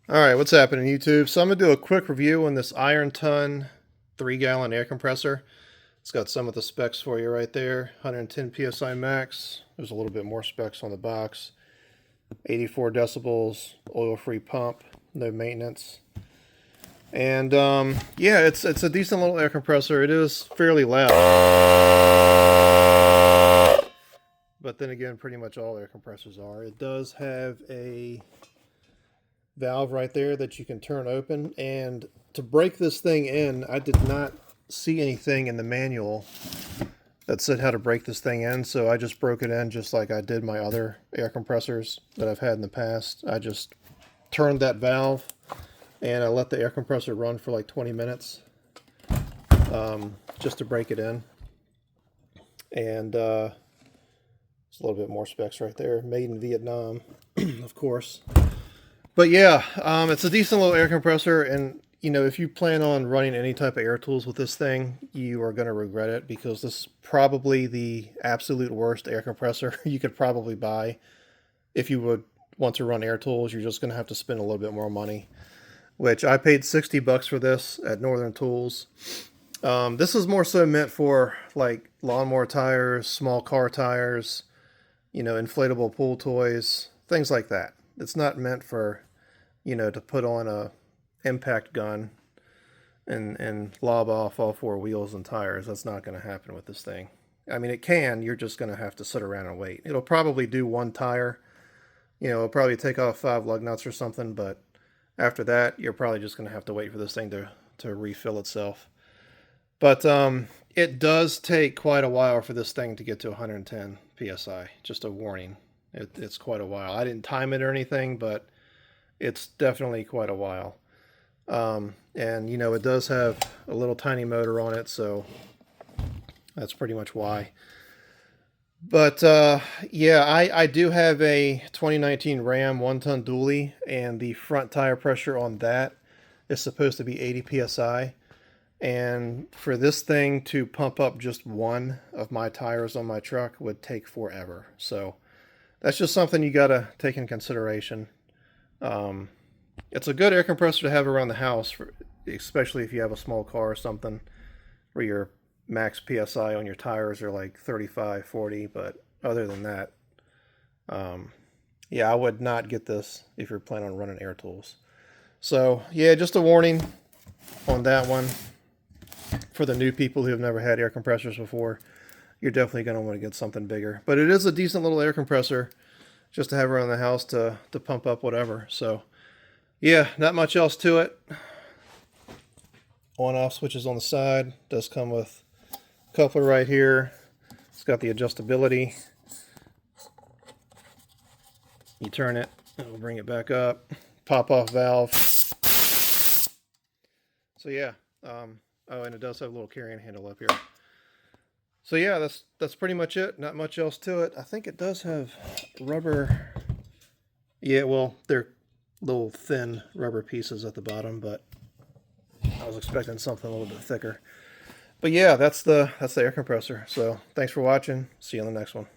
Alright, what's happening YouTube? So I'm going to do a quick review on this Ironton 3-gallon air compressor. It's got some of the specs for you right there. 110 PSI max. There's a little bit more specs on the box. 84 decibels, oil-free pump, no maintenance. And yeah, it's a decent little air compressor. It is fairly loud. But then again, pretty much all air compressors are. It does have a valve right there that you can turn open, and to break this thing in, I did not see anything in the manual that said how to break this thing in, so I just broke it in just like I did my other air compressors that I've had in the past. I just turned that valve and I let the air compressor run for like 20 minutes just to break it in. And it's a little bit more specs right there. Made in Vietnam, of course. But yeah, it's a decent little air compressor, and you know, if you plan on running any type of air tools with this thing, you are going to regret it, because this is probably the absolute worst air compressor you could probably buy. If you would want to run air tools, you're just going to have to spend a little bit more money, which I paid 60 bucks for this at Northern Tools. This is more so meant for like lawnmower tires, small car tires, you know, inflatable pool toys, things like that. It's not meant for, you know, to put on a impact gun and lob off all four wheels and tires. That's not going to happen with this thing. I mean, it can. You're just going to have to sit around and wait. It'll probably do one tire. You know, it'll probably take off 5 lug nuts or something, but after that, you're probably just going to have to wait for this thing to refill itself. But it does take quite a while for this thing to get to 110 PSI. Just a warning. It's quite a while. I didn't time it or anything, but it's definitely quite a while. And, you know, it does have a little tiny motor on it, so that's pretty much why. But, yeah, I do have a 2019 Ram 1-ton dually, and the front tire pressure on that is supposed to be 80 PSI. And for this thing to pump up just one of my tires on my truck would take forever. So that's just something you got to take in consideration. It's a good air compressor to have around the house, especially if you have a small car or something where your max PSI on your tires are like 35, 40. But other than that, yeah, I would not get this if you're planning on running air tools. So yeah, just a warning on that one. For the new people who have never had air compressors before, you're definitely going to want to get something bigger. But it is a decent little air compressor just to have around the house to pump up whatever. So yeah, not much else to it. On-off switches on the side. Does come with a coupler right here. It's got the adjustability. You turn it, it'll bring it back up. Pop-off valve. So yeah. Oh, and it does have a little carrying handle up here. So yeah, that's pretty much it. Not much else to it. I think it does have rubber. Yeah, well, they're little thin rubber pieces at the bottom, but I was expecting something a little bit thicker. But yeah, that's the air compressor. So thanks for watching. See you on the next one.